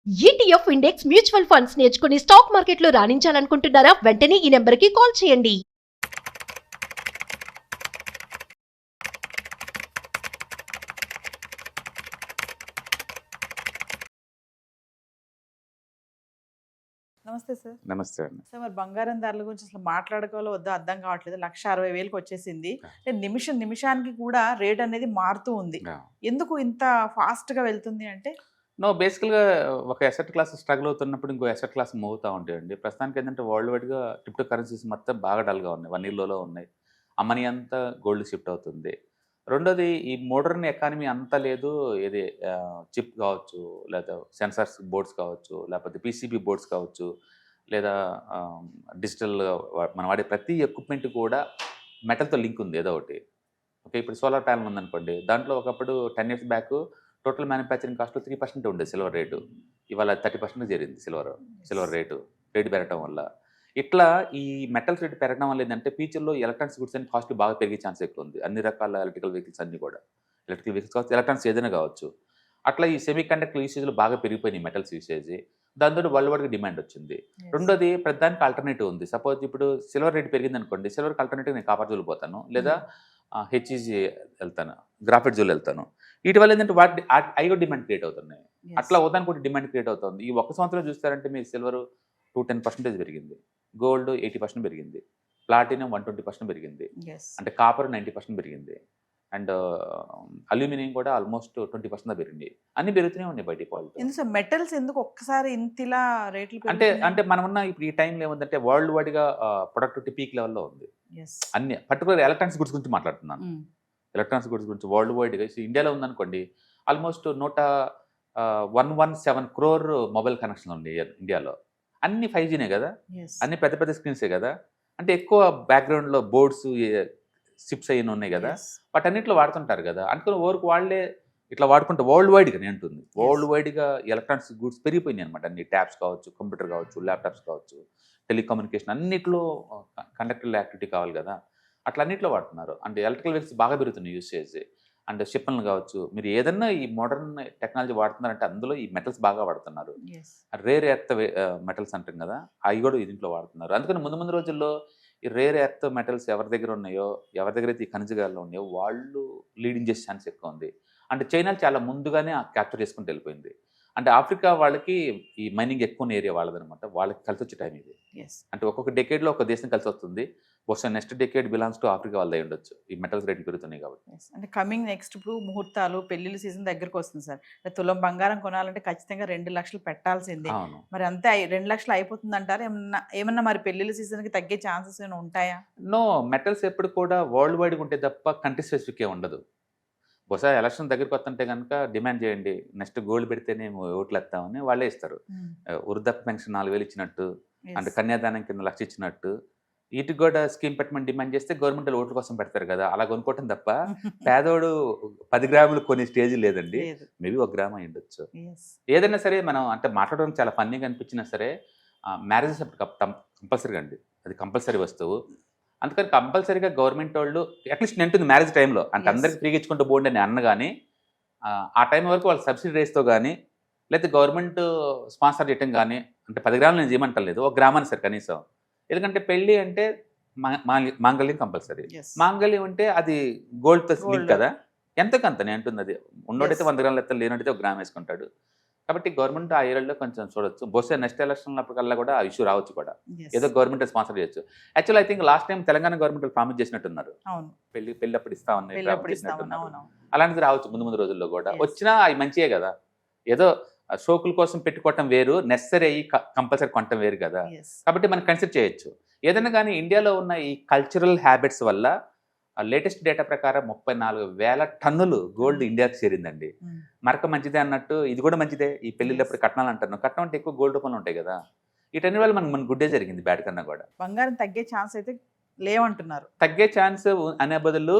ETF index mutual funds నేర్చుకుని stock మార్కెట్లో రాణించాలనుకుంటున్నారా? వెంటనే ఈ నెంబర్కి కాల్ చేయండి. నమస్తే సార్. నమస్తే అండి. సార్ మరి బంగారం ధరల గురించి అసలు మాట్లాడుకోవాలో వద్దో అర్థం కావట్లేదు. 1,60,000కి వచ్చేసింది. అంటే నిమిషానికి కూడా రేట్ అనేది మారుతూ ఉంది. ఎందుకు ఇంత ఫాస్ట్గా వెళ్తుంది అంటే? బేసికల్గా ఒక అసెట్ క్లాస్ స్ట్రగుల్ అవుతున్నప్పుడు ఇంకో అసెట్ క్లాస్ మూవ్ అవుతూ ఉంటాయండి. ప్రస్తుతానికి ఏంటంటే వరల్డ్ వైడ్గా క్రిప్టో కరెన్సీస్ మొత్తం బాగా డల్గా ఉన్నాయి, 1 year లోలో ఉన్నాయి. ఆ మనీ అంతా గోల్డ్ షిఫ్ట్ అవుతుంది. రెండోది ఈ మోడర్న్ ఎకానమీ అంతా లేదు. ఇది చిప్ కావచ్చు, లేదా సెన్సార్స్ బోర్డ్స్ కావచ్చు, లేకపోతే పీసీబీ బోర్డ్స్ కావచ్చు, లేదా డిజిటల్ మనం వాడే ప్రతి ఎక్విప్మెంట్ కూడా మెటల్తో లింక్ ఉంది ఏదో ఒకటి. ఓకే, ఇప్పుడు సోలార్ ప్యానల్ ఉందనుకోండి, దాంట్లో ఒకప్పుడు 10 years బ్యాక్ టోటల్ మ్యానుఫ్యాక్చరింగ్ కాస్ట్లో 3% ఉండేది సిల్వర్ రేటు. ఇవాళ 30% జరిగింది సిల్వర్ రేటు పెరగడం వల్ల. ఇట్లా ఈ మెటల్స్ రేటు పెరగడం వల్ల ఏంటంటే ఫ్యూచర్లో ఎలక్ట్రానిక్స్ గుడ్స్ అని కాస్ట్ బాగా పెరిగే ఛాన్స్ ఎక్కువ ఉంది. అన్ని రకాల ఎలక్ట్రికల్ వెహికల్స్ అన్ని కూడా, ఎలక్ట్రికల్ వెహికల్స్ కావచ్చు, ఎలక్ట్రానిక్స్ ఏదైనా కావచ్చు. అట్లా ఈ సెమీ కండక్టర్ యూసేజ్లో బాగా పెరిగిపోయినాయి మెటల్స్ యూసేజ్. దాంతో వరల్డ్ వైడ్గా డిమాండ్ వచ్చింది. రెండోది ప్రతిదానికి ఆల్టర్నేటివ్ ఉంది. సపోజ్ ఇప్పుడు సిల్వర్ రేటు పెరిగింది అనుకోండి, సిల్వర్కి ఆల్టర్నేటివ్ నేను కాపర్ జూలు పోతాను, లేదా హెచ్ఈజీ వెళ్తాను, గ్రాఫైట్ జూలు వెళ్తాను. వీటి వల్ల ఏంటంటే వాటి అయ్యో డిమాండ్ క్రియేట్ అవుతున్నాయి. అట్లా ఉదాహరణకు కూడా డిమాండ్ క్రియేట్ అవుతుంది. ఈ ఒక్క సంవత్సరం చూస్తారంటే మీరు సిల్వర్ 210% పెరిగింది, గోల్డ్ 80% పెరిగింది, ప్లాటినం 120% పెరిగింది, అంటే కాపర్ 90% పెరిగింది, అండ్ అల్యూమినియం కూడా ఆల్మోస్ట్ 20% పెరిగింది. అన్ని పెరుగుతూనే ఉన్నాయి బై డిఫాల్ట్. మెటల్స్ ఎందుకు ఒక్కసారి ఇంతలా రేట్లు అంటే మనం ఉన్న ఇప్పుడు ఈ టైంలో ఏముందంటే వరల్డ్ వైడ్గా ప్రొడక్టివిటీ పీక్ లెవెల్లో ఉంది. అన్ని పర్టికులర్ ఎలక్ట్రానిక్స్ గుడ్స్ గురించి మాట్లాడుతున్నాను. ఎలక్ట్రానిక్స్ గుడ్స్ గురించి వరల్డ్ వైడ్గా ఇండియాలో ఉందనుకోండి, ఆల్మోస్ట్ 117 crore మొబైల్ కనెక్షన్ ఉంది ఇండియాలో. అన్ని 5Gనే కదా, అన్ని పెద్ద పెద్ద స్క్రీన్సే కదా, అంటే ఎక్కువ బ్యాక్గ్రౌండ్లో బోర్డ్స్ చిప్స్ అయిన ఉన్నాయి కదా, వాటన్నిటిలో వాడుతుంటారు కదా. అందుకని వాళ్ళే ఇట్లా వాడుకుంటే వరల్డ్ వైడ్గా నేను అంటుంది, వరల్డ్ వైడ్గా ఎలక్ట్రానిక్స్ గుడ్స్ పెరిగిపోయినాయి అనమాట. అన్ని ట్యాబ్స్ కావచ్చు, కంప్యూటర్ కావచ్చు, ల్యాప్టాప్స్ కావచ్చు, టెలికమ్యూనికేషన్ అన్నిట్లో కండక్టర్ యాక్టివిటీ కావాలి కదా, అట్లా అన్నింటిలో వాడుతున్నారు. అంటే ఎలక్ట్రికల్ వెహికల్స్ బాగా పెరుగుతున్నాయి యూసేజ్. అండ్ షిప్లను కావచ్చు, మీరు ఏదన్నా ఈ మోడర్న్ టెక్నాలజీ వాడుతున్నారంటే అందులో ఈ మెటల్స్ బాగా వాడుతున్నారు. రేర్ ఎర్త్ మెటల్స్ అంటాం కదా, అవి కూడా దీంట్లో వాడుతున్నారు. అందుకని ముందు రోజుల్లో ఈ రేర్ ఎర్త్ మెటల్స్ ఎవరి దగ్గర ఉన్నాయో, ఎవరి దగ్గర అయితే ఈ ఖనిజాలు ఉన్నాయో వాళ్ళు లీడింగ్ చేసే ఛాన్స్ ఎక్కువ ఉంది. అంటే చైనా చాలా ముందుగానే క్యాప్చర్ చేసుకుంటూ వెళ్ళిపోయింది. అంటే ఆఫ్రికా వాళ్ళకి ఈ మైనింగ్ ఎక్కువ ఉన్న ఏరియా వాళ్ళదనమాట, వాళ్ళకి కలిసి వచ్చే టైం ఇది. అంటే ఒక్కొక్క డెకేడ్లో ఒక దేశం కలిసి వస్తుంది. బహుశా next decade belongs to Africa వాళ్ళదే ఉండొచ్చు, ఈ మెటల్స్ రేట్లు పెరుగుతున్నాయి కాబట్టి. అంటే కమింగ్ నెక్స్ట్ ఇప్పుడు ముహూర్తాలు, పెళ్లిళ్ళ సీజన్ దగ్గరకు వస్తుంది సార్. తులం బంగారం కొనాలంటే ఖచ్చితంగా 2 లక్షలు పెట్టాల్సిందే. మరి అంతే 2 లక్షలు అయిపోతుంది అంటారు? ఏమన్నా మరి పెళ్లిళ్ళ సీజన్కి తగ్గే ఛాన్సెస్ ఏమైనా ఉంటాయా? నో, మెటల్స్ ఎప్పుడు కూడా వరల్డ్ వైడ్గా ఉంటే తప్ప కంట్రీ స్పెసిఫిక్ ఉండదు. బహుశా ఎలక్షన్ దగ్గరికి వస్తుంటే కనుక డిమాండ్ చేయండి, నెక్స్ట్ గోల్డ్ పెడితేనే ఓట్లు వేస్తామని వాళ్ళే ఇస్తారు. వృద్ధాప్య పెన్షన్ 4,000 ఇచ్చినట్టు, అంటే కన్యాదానం కింద 1,00,000 ఇచ్చినట్టు, వీటికి కూడా స్కీమ్ పెట్టమని డిమాండ్ చేస్తే గవర్నమెంట్ ఓట్ల కోసం పెడతారు కదా, అలా కొనుక్కోవటం తప్ప పేదోడు 10 గ్రాములు కొనే స్టేజ్ లేదండి. మేబీ 1 గ్రామ్ అయి ఉండొచ్చు. ఏదైనా సరే మనం అంటే మాట్లాడడం చాలా ఫన్నీగా అనిపించినా సరే, మ్యారేజెస్ అప్పుడు కంపల్సరీగా అండి, అది కంపల్సరీ వస్తువు. అందుకని కంపల్సరీగా గవర్నమెంట్ వాళ్ళు అట్లీస్ట్ నేను మ్యారేజ్ టైంలో అంటే అందరికి ఫ్రీగా ఇచ్చుకుంటూ పోండి అని అన్న కానీ, ఆ టైం వరకు వాళ్ళు సబ్సిడీ రేస్తో కానీ, లేకపోతే గవర్నమెంట్ స్పాన్సర్ చేయటం కానీ, అంటే 10 గ్రాములు నేను చేయమంటలేదు, 1 గ్రామ్ అని సార్ కనీసం. ఎందుకంటే పెళ్ళి అంటే మాంగళ్యం కంపల్సరీ. మాంగళ్యం అంటే అది గోల్డ్తో లింక్ కదా, ఎంతకంత నేను అంటుంది. అది ఉన్నోడైతే 100 గ్రాములు ఎత్తాడు, లేనోడైతే 1 గ్రామ్ వేసుకుంటాడు. కాబట్టి గవర్నమెంట్ ఆ ఏరియాలో కొంచెం చూడొచ్చు. బహుశా నెక్స్ట్ ఎలక్షన్ అప్పటికల్లా కూడా ఆ ఇష్యూ రావచ్చు కూడా, ఏదో గవర్నమెంట్ స్పాన్సర్ చేయొచ్చు. Actual I think last time Telangana government promise చేసినట్టున్నారు, పెళ్లి అప్పుడు ఇస్తా ఉన్నాయి. అలాంటిది రావచ్చు ముందు రోజుల్లో కూడా. వచ్చినా అవి మంచియే కదా, ఏదో షోకుల కోసం పెట్టుకోవటం వేరు, నెసరీ అయ్యి కంపల్సరీ కొనటం వేరు కదా. కాబట్టి మనం కన్సిడర్ చేయొచ్చు ఏదైనా. కానీ ఇండియాలో ఉన్న ఈ కల్చరల్ హ్యాబిట్స్ వల్ల లేటెస్ట్ డేటా ప్రకారం 34,000 టన్నులు గోల్డ్ ఇండియాకి చేరిందండి. మరక మంచిదే అన్నట్టు ఇది కూడా మంచిదే. ఈ పెళ్లిళ్ళప్పుడు కట్నాలు అంటారు, కట్నం అంటే ఎక్కువ గోల్డ్ రూపంలో ఉంటాయి కదా. వీటన్ని వల్ల మన గుడ్డే జరిగింది, బ్యాడ్ కన్నా కూడా. బంగారం తగ్గే ఛాన్స్ అయితే లేవంటున్నారు. తగ్గే ఛాన్స్ అనే బదులు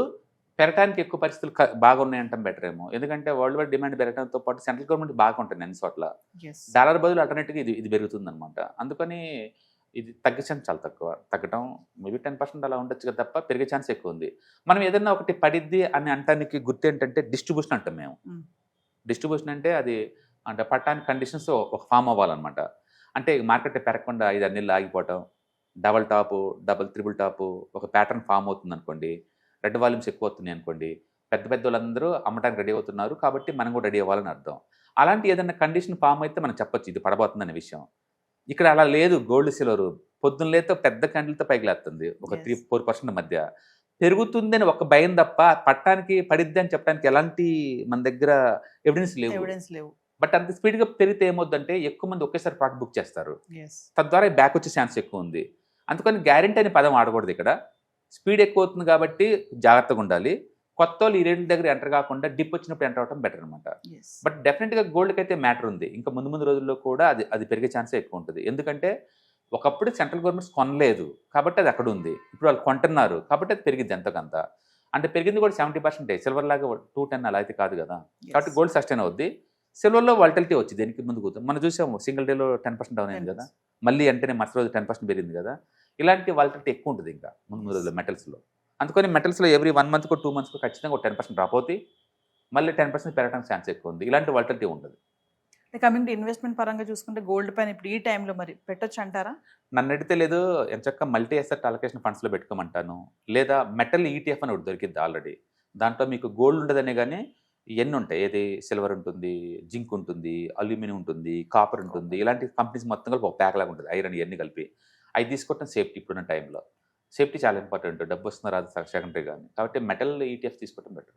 పెరగడానికి ఎక్కువ పరిస్థితులు బాగున్నాయంటాం బెటర్ ఏమో. ఎందుకంటే వరల్డ్ వైడ్ డిమాండ్ పెరగడంతో పాటు సెంట్రల్ గవర్నమెంట్ బాగుంటుంది అన్ని చోట్ల. డాలర్ బదులు ఆల్టర్నేటివ్గా ఇది పెరుగుతుంది అనమాట. అందుకని ఇది తగ్గే ఛాన్స్ చాలా తక్కువ, తగ్గడం మేబీ 10% అలా ఉండొచ్చు కదా తప్ప పెరిగే ఛాన్స్ ఎక్కువ ఉంది. మనం ఏదైనా ఒకటి పడిద్ది అని అంటానికి గుర్తు ఏంటంటే డిస్ట్రిబ్యూషన్ అంటాం మేము. డిస్ట్రిబ్యూషన్ అంటే అది అంటే పట్టడానికి కండిషన్స్ ఒక ఫామ్ అవ్వాలన్నమాట. అంటే మార్కెట్ పెరగకుండా 5-6 నెలలు ఆగిపోవటం, డబుల్ టాపు, త్రిబుల్ టాపు ఒక ప్యాటర్న్ ఫామ్ అవుతుంది అనుకోండి, రెడ్ వాల్యూమ్స్ ఎక్కువ అవుతున్నాయి అనుకోండి, పెద్ద పెద్ద వాళ్ళందరూ అమ్మటానికి రెడీ అవుతున్నారు కాబట్టి మనం కూడా రెడీ అవ్వాలని అర్థం. అలాంటి ఏదైనా కండిషన్ ఫామ్ అయితే మనం చెప్పొచ్చు ఇది పడబోతుందనే విషయం. ఇక్కడ అలా లేదు. గోల్డ్ సిల్వర్ పొద్దున్న లేతో పెద్ద క్యాండిల్తో పైకి లేస్తుంది ఒక 3-4% మధ్య పెరుగుతుందని ఒక భయం తప్ప పట్టడానికి పడిద్ది అని చెప్పడానికి ఎలాంటి మన దగ్గర ఎవిడెన్స్ లేవు. బట్ అంత స్పీడ్గా పెరిగితే ఏమవుద్దంటే ఎక్కువ మంది ఒకేసారి ప్లాట్ బుక్ చేస్తారు, తద్వారా బ్యాక్ వచ్చే ఛాన్స్ ఎక్కువ ఉంది. అందుకని గ్యారెంటీ అనే పదం ఆడకూడదు ఇక్కడ. స్పీడ్ ఎక్కువ అవుతుంది కాబట్టి జాగ్రత్తగా ఉండాలి. కొత్త వాళ్ళు ఈ రేట్ల దగ్గర ఎంటర్ కాకుండా డిప్ వచ్చినప్పుడు ఎంటర్ అవడం బెటర్ అనమాట. బట్ డెఫినెట్గా గోల్డ్కి అయితే మ్యాటర్ ఉంది. ఇంకా ముందు రోజుల్లో కూడా అది పెరిగే ఛాన్సే ఎక్కువ ఉంటుంది. ఎందుకంటే ఒకప్పుడు సెంట్రల్ గవర్నమెంట్స్ కొనలేదు కాబట్టి అది అక్కడ ఉంది, ఇప్పుడు వాళ్ళు కొంటున్నారు కాబట్టి అది పెరిగింది ఎంతకంత. అంటే పెరిగింది కూడా 70%. సిల్వర్ లాగా 210 అలా అయితే కాదు కదా. కాబట్టి గోల్డ్ సస్టైన్ అవుద్ది. సిల్వర్లో వాలిటిలిటీ వచ్చి దేనికి ముందు కూతుంది. మనం చూసాము సింగిల్ డేలో 10% డౌన్ అయింది కదా, మళ్ళీ అంటేనే మరుసటి రోజు 10% పెరిగింది కదా. ఇలాంటి వాలిటిలిటీ ఎక్కువ ఉంటుంది ఇంకా ముందు రోజుల్లో మెటల్స్లో. అందుకని మెటల్స్లో ఎవ్రీ 1 మంత్కో 2 మంత్స్కో ఖచ్చితంగా ఒక 10% డ్రాప్ అవుతాయి, మళ్ళీ 10% పెరగడానికి ఛాన్స్ ఎక్కువ ఉంది. ఇలాంటి వాలిటిలిటీ ఉంటుంది. కమింగ్ టు ఇన్వెస్ట్మెంట్ పరంగా చూసుకుంటే గోల్డ్ పైన ఇప్పుడు ఈ టైంలో మరి పెట్టొచ్చు అంటారా? నన్ను అడిగితే లేదు, ఎంచక్క మల్టీ అసెట్ అలొకేషన్ ఫండ్స్లో పెట్టుకోమంటాను. లేదా మెటల్ ఈటీఎఫ్ అని ఒకటి దొరికిద్ది ఆల్రెడీ. దాంట్లో మీకు గోల్డ్ ఉండదనే కానీ ఇవన్నీ ఉంటాయి. ఏది సిల్వర్ ఉంటుంది, జింక్ ఉంటుంది, అల్యూమినియం ఉంటుంది, కాపర్ ఉంటుంది. ఇలాంటి కంపెనీస్ మొత్తం కలిపి ఒక ప్యాక్ లాగా ఉంటుంది, ఐరన్ ఇవన్నీ కలిపి. అవి తీసుకోవటం సేఫ్టీ. ఇప్పుడున్న టైంలో సేఫ్టీ చాలా ఇంపార్టెంట్. డబ్బు వస్తున్న రాదు సెకండరీ కానీ. కాబట్టి మెటల్ ఈటీఎఫ్ తీసుకోవటం బెటర్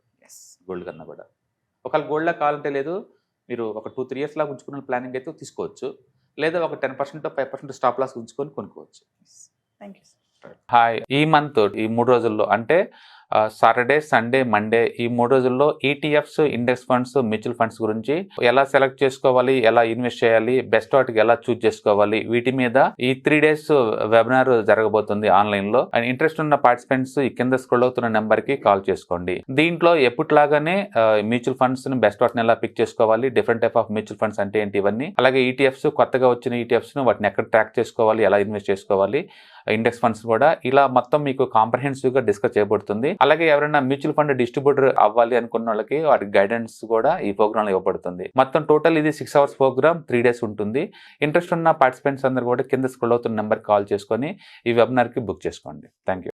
గోల్డ్ కన్నా కూడా. ఒకవేళ గోల్డ్లో కావాలంటే లేదు, మీరు ఒక 2-3 ఇయర్స్ లాగా ఉంచుకున్న ప్లానింగ్ అయితే తీసుకోవచ్చు. లేదా ఒక 10% 5% స్టాప్ లాస్ ఉంచుకొని కొనుక్కోవచ్చు. Thank you. హాయ్. ఈ మంత్ ఈ 3 రోజుల్లో అంటే సాటర్డే, సండే, మండే ఈ 3 రోజుల్లో ETFs, index funds, mutual funds గురించి ఎలా సెలెక్ట్ చేసుకోవాలి, ఎలా ఇన్వెస్ట్ చేయాలి, బెస్ట్ వాటికి ఎలా చూస్ చేసుకోవాలి, వీటి మీద ఈ 3 days వెబినార్ జరగబోతుంది ఆన్లైన్ లో. అండ్ ఇంట్రెస్ట్ ఉన్న పార్టిసిపెంట్స్ ఈ కింద స్క్రోల్ అవుతున్న నెంబర్ కి కాల్ చేసుకోండి. దీంట్లో ఎప్పటిలాగానే మ్యూచువల్ ఫండ్స్ బెస్ట్ వాటిని ఎలా పిక్ చేసుకోవాలి, different type of mutual funds అంటే ఏంటి, ఇవన్నీ, అలాగే ఈటీఎఫ్స్ కొత్తగా వచ్చిన ఈటీఎఫ్స్ వాటిని ఎక్కడ ట్రాక్ చేసుకోవాలి, ఎలా ఇన్వెస్ట్ చేసుకోవాలి, ఇండెక్స్ ఫండ్స్ కూడా, ఇలా మొత్తం మీకు కాంప్రహెన్సివ్ గా డిస్కస్ చేయబడుతుంది. అలాగే ఎవరైనా మ్యూచువల్ ఫండ్ డిస్ట్రిబ్యూటర్ అవ్వాలి అనుకున్న వాళ్ళకి వాటి గైడెన్స్ కూడా ఈ ప్రోగ్రామ్ లో ఇవ్వబడుతుంది. మొత్తం టోటల్ ఇది 6 hours ప్రోగ్రామ్, 3 days ఉంటుంది. ఇంట్రెస్ట్ ఉన్న పార్టిసిపెంట్స్ అందరూ కూడా కింద స్క్రోల్ అవుతున్న నెంబర్ కాల్ చేసుకొని ఈ వెబినార్ కి బుక్ చేసుకోండి. Thank you.